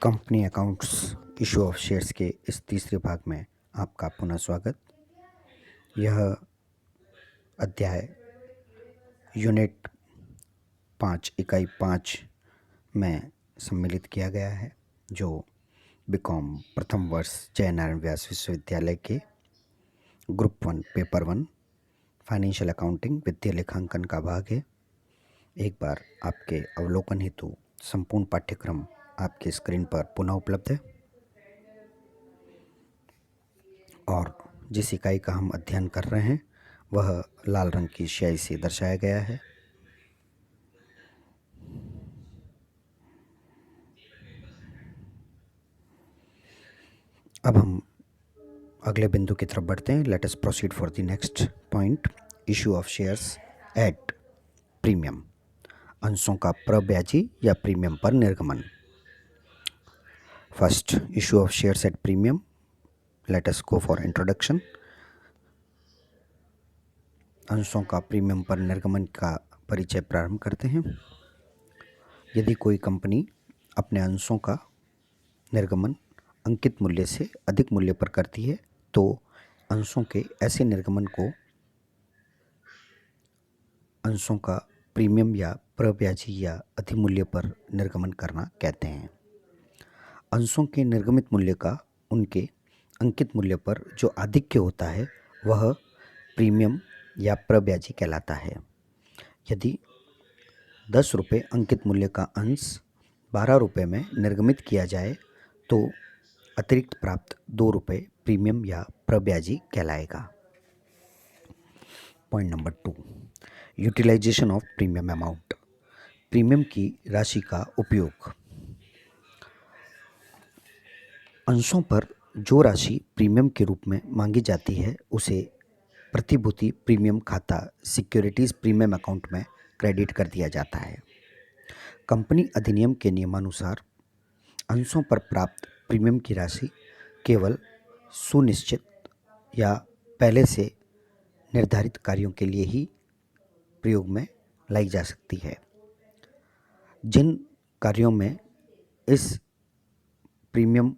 Company accounts issue of shares के इस तीसरे भाग में आपका पुनः स्वागत। यह अध्याय यूनिट 5 इकाई 5 में सम्मिलित किया गया है, जो बीकॉम प्रथम वर्ष जयनारायण व्यास विश्वविद्यालय के ग्रुप 1 पेपर 1 फाइनेंशियल अकाउंटिंग वित्तीय लेखांकन का भाग है। एक बार आपके अवलोकन हेतु संपूर्ण पाठ्यक्रम आपके स्क्रीन पर पुनः उपलब्ध है और जिस इकाई का हम अध्ययन कर रहे हैं वह लाल रंग की स्याही से दर्शाया गया है। अब हम अगले बिंदु की तरफ बढ़ते हैं। Let us proceed for the next point, issue of shares at premium. अंशों का प्रब्याजी या प्रीमियम पर निर्गमन। First, issue of shares at premium. Let us go for introduction. अंशों का प्रीमियम पर निर्गमन का परिचय प्रारंभ करते हैं। यदि कोई कंपनी अपने अंशों का निर्गमन अंकित मूल्य से अधिक मूल्य पर करती है तो अंशों के ऐसे निर्गमन को अंशों का प्रीमियम या प्रब्याजी या अधिमूल्य पर निर्गमन करना कहते हैं। अंशों के निर्गमित मूल्य का उनके अंकित मूल्य पर जो आधिक्य होता है वह प्रीमियम या प्रब्याजी कहलाता है। यदि 10 रुपये अंकित मूल्य का अंश 12 रुपये में निर्गमित किया जाए तो अतिरिक्त प्राप्त 2 रुपये प्रीमियम या प्रब्याजी कहलाएगा। Point number 2, utilization of premium amount. Premium की राशि का उपयोग। अंशों पर जो राशि प्रीमियम के रूप में मांगी जाती है उसे प्रतिभूति प्रीमियम खाता सिक्योरिटीज प्रीमियम अकाउंट में क्रेडिट कर दिया जाता है। कंपनी अधिनियम के नियमानुसार अंशों पर प्राप्त प्रीमियम की राशि केवल सुनिश्चित या पहले से निर्धारित कार्यों के लिए ही प्रयोग में लाई जा सकती है। जिन कार्यों में इस प्रीमियम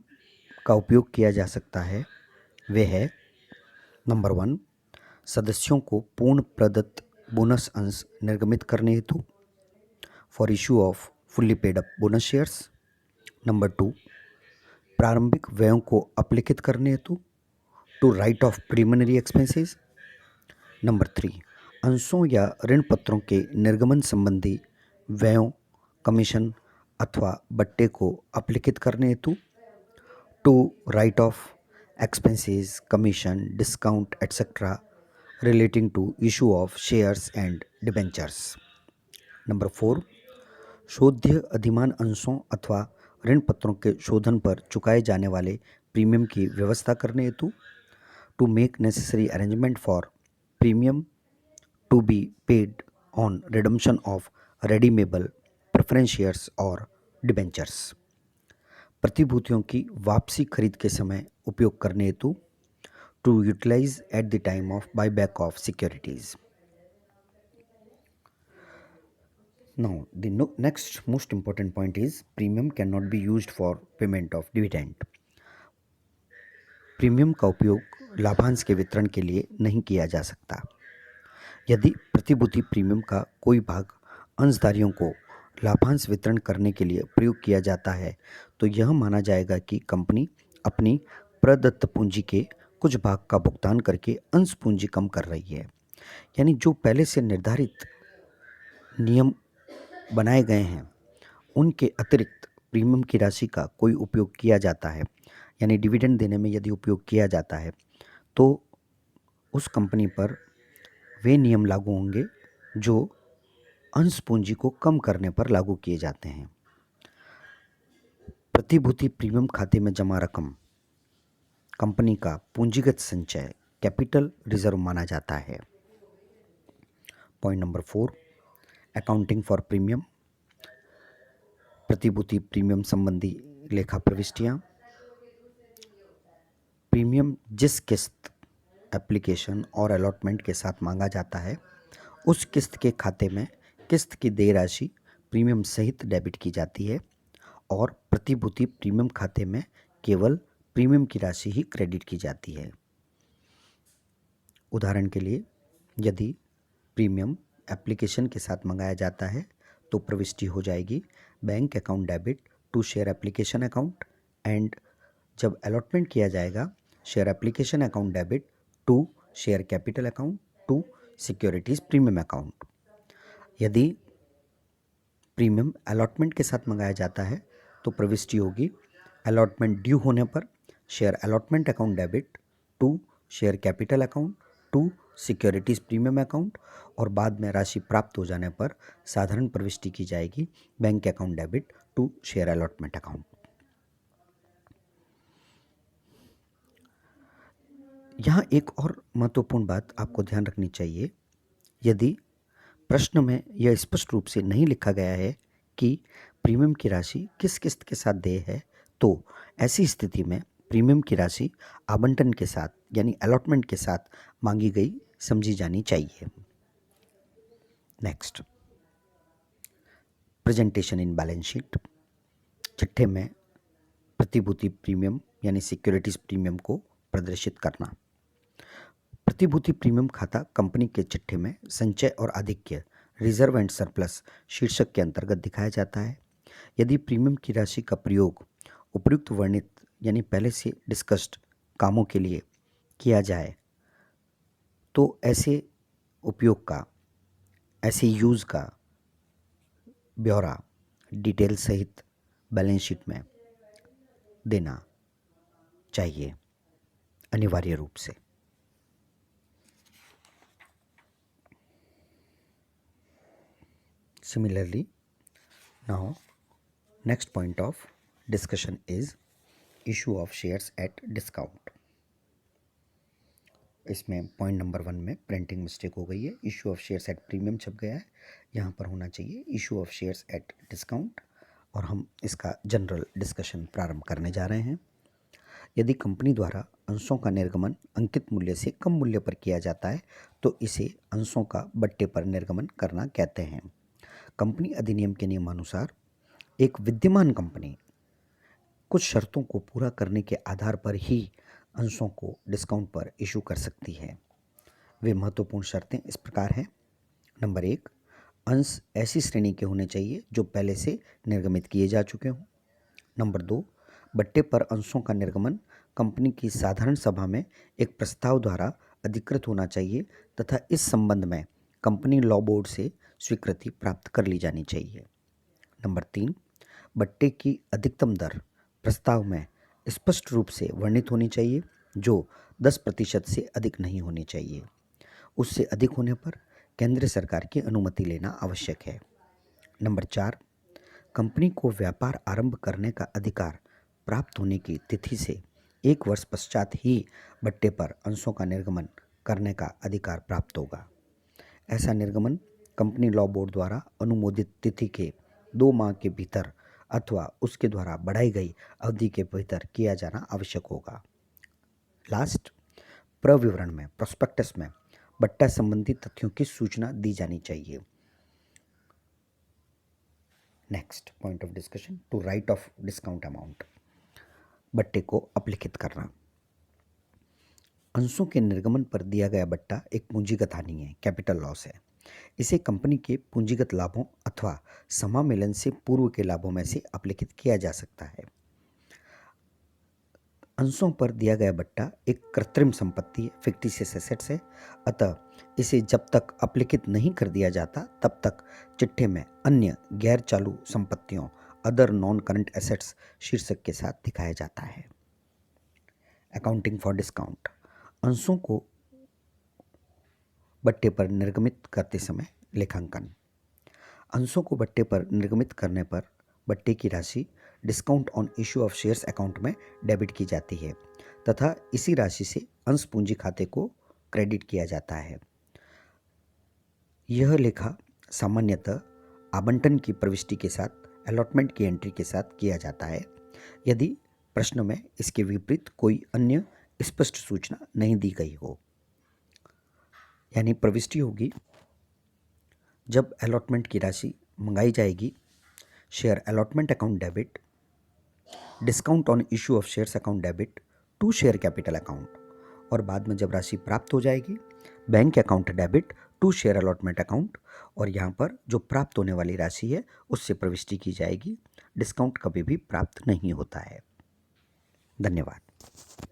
का उपयोग किया जा सकता है वे है, नंबर 1, सदस्यों को पूर्ण प्रदत्त बोनस अंश निर्गमित करने हेतु for issue of fully paid up bonus shares. Number 2, प्रारंभिक व्ययों को अपलिखित करने हेतु to write off preliminary expenses. Number 3, अंशों या ऋण पत्रों के निर्गमन संबंधी व्ययों, कमीशन अथवा बट्टे को अपलिखित करने हेतु to write off expenses, commission, discount, etc. relating to issue of shares and debentures. Number 4, शोध्य अधिमान अंशों अथवा ऋण पत्रों के शोधन पर चुकाए जाने वाले प्रीमियम की व्यवस्था करने हेतु to make necessary arrangement for premium to be paid on redemption of redeemable preference shares और डिबेंचर्स। प्रतिभूतियों की वापसी खरीद के समय उपयोग करने हेतु to utilize at the time of buyback of securities. Now the next most important point is premium can not be used for payment of dividend. Premium का उपयोग लाभांश के वितरण के लिए नहीं किया जा सकता। यदि प्रतिभूति प्रीमियम का कोई भाग अंशधारियों को लाभांश वितरण करने के लिए प्रयोग किया जाता है तो यह माना जाएगा कि कंपनी अपनी प्रदत्त पूंजी के कुछ भाग का भुगतान करके अंश पूंजी कम कर रही है। यानी जो पहले से निर्धारित नियम बनाए गए हैं उनके अतिरिक्त प्रीमियम की राशि का कोई उपयोग किया जाता है, यानी डिविडेंड देने में यदि उपयोग किया जाता है तो उस कंपनी पर वे नियम लागू होंगे जो अंश पूंजी को कम करने पर लागू किए जाते हैं। प्रतिभूति प्रीमियम खाते में जमा रकम कंपनी का पूंजीगत संचय कैपिटल रिजर्व माना जाता है। Point number 4, accounting for premium. प्रतिभूति प्रीमियम संबंधी लेखा प्रविष्टियां। प्रीमियम जिस किस्त, एप्लीकेशन और अलॉटमेंट के साथ मांगा जाता है उस किस्त के खाते में किस्त की देय राशि प्रीमियम सहित डेबिट की जाती है और प्रतिभूति प्रीमियम खाते में केवल प्रीमियम की राशि ही क्रेडिट की जाती है। उदाहरण के लिए, यदि प्रीमियम एप्लीकेशन के साथ मंगाया जाता है तो प्रविष्टि हो जाएगी bank account debit to share application account, and जब अलॉटमेंट किया जाएगा share application account debit to share capital account to securities premium account. यदि प्रीमियम अलॉटमेंट के साथ मंगाया जाता है तो प्रविष्टि होगी अलॉटमेंट ड्यू होने पर share allotment account debit to share capital account to securities premium account, और बाद में राशि प्राप्त हो जाने पर साधारण प्रविष्टि की जाएगी bank account debit to share allotment account. यहाँ एक और महत्वपूर्ण बात आपको ध्यान रखनी चाहिए। यदि प्रश्न में यह स्पष्ट रूप से नहीं लिखा गया है कि प्रीमियम की राशि किस किस्त के साथ देय है, तो ऐसी स्थिति में प्रीमियम की राशि आवंटन के साथ यानी अलॉटमेंट के साथ मांगी गई समझी जानी चाहिए। Next, presentation in balance sheet. चिट्ठे में प्रतिभूति प्रीमियम यानी सिक्योरिटीज प्रीमियम को प्रदर्शित करना। प्रतिभूति प्रीमियम खाता कंपनी के चिट्ठे में संचय और आधिक्य रिजर्व एंड सरप्लस शीर्षक के अंतर्गत दिखाया जाता है। यदि प्रीमियम की राशि का प्रयोग उपयुक्त वर्णित यानी पहले से डिस्कस्ड कामों के लिए किया जाए तो ऐसे उपयोग का, ऐसे यूज़ का ब्यौरा डिटेल सहित बैलेंस शीट में देना चाहिए अनिवार्य रूप से। Similarly, now next point of discussion is issue of shares at discount. इसमें पॉइंट नंबर 1 में प्रिंटिंग मिस्टेक हो गई है, issue of shares at premium छप गया है, यहाँ पर होना चाहिए issue of shares at discount, और हम इसका जनरल डिस्कशन प्रारंभ करने जा रहे हैं। यदि कंपनी द्वारा अंशों का निर्गमन अंकित मूल्य से कम मूल्य पर किया जाता है तो इसे अंशों का बट्टे पर निर्गमन करना कहते हैं। कंपनी अधिनियम के नियमानुसार एक विद्यमान कंपनी कुछ शर्तों को पूरा करने के आधार पर ही अंशों को डिस्काउंट पर इशू कर सकती है। वे महत्वपूर्ण शर्तें इस प्रकार हैं। नंबर 1, अंश ऐसी श्रेणी के होने चाहिए जो पहले से निर्गमित किए जा चुके हों। नंबर 2, बट्टे पर अंशों का निर्गमन कंपनी की साधारण सभा में एक प्रस्ताव द्वारा अधिकृत होना चाहिए तथा इस संबंध में कंपनी लॉ बोर्ड से स्वीकृति प्राप्त कर ली जानी चाहिए। नंबर 3, बट्टे की अधिकतम दर प्रस्ताव में स्पष्ट रूप से वर्णित होनी चाहिए जो 10% से अधिक नहीं होनी चाहिए। उससे अधिक होने पर केंद्र सरकार की अनुमति लेना आवश्यक है। नंबर 4, कंपनी को व्यापार आरंभ करने का अधिकार प्राप्त होने की तिथि से 1 वर्ष पश्चात ही बट्टे पर अंशों का निर्गमन करने का अधिकार प्राप्त होगा। ऐसा निर्गमन कंपनी लॉ बोर्ड द्वारा अनुमोदित तिथि के 2 माह के भीतर अथवा उसके द्वारा बढ़ाई गई अवधि के भीतर किया जाना आवश्यक होगा। लास्ट, प्रविवरण में प्रोस्पेक्टस में बट्टा संबंधी तथ्यों की सूचना दी जानी चाहिए। Next point of discussion, to write off discount amount. बट्टे को अपलिखित करना। अंशों के निर्गमन पर दिया गया बट्टा एक पूंजीगत हानि है, कैपिटल लॉस है। इसे कंपनी के पूंजीगत लाभों अथवा समामेलन से पूर्व के लाभों में से अपलिखित किया जा सकता है। अंशों पर दिया गया बट्टा एक कृत्रिम संपत्ति है, फिक्टिशियस एसेट्स है, अतः इसे जब तक अपलिखित नहीं कर दिया जाता तब तक चिट्ठे में अन्य गैर चालू संपत्तियों अदर नॉन करंट एसेट्स शीर्षक के साथ दिखाया जाता है। Accounting for discount. अंशों को बट्टे पर निर्गमित करते समय लेखांकन। अंशों को बट्टे पर निर्गमित करने पर बट्टे की राशि discount on issue of shares account में डेबिट की जाती है तथा इसी राशि से अंश पूंजी खाते को क्रेडिट किया जाता है। यह लेखा सामान्यतः आवंटन की प्रविष्टि के साथ अलॉटमेंट की एंट्री के साथ किया जाता है यदि प्रश्न में इसके विपरीत कोई अन्य स्पष्ट सूचना नहीं दी गई हो। यानी प्रविष्टि होगी जब अलॉटमेंट की राशि मंगाई जाएगी share allotment account debit discount on issue of shares account debit to share capital account, और बाद में जब राशि प्राप्त हो जाएगी bank account debit to share allotment account, और यहाँ पर जो प्राप्त होने वाली राशि है उससे प्रविष्टि की जाएगी। डिस्काउंट कभी भी प्राप्त नहीं होता है। धन्यवाद।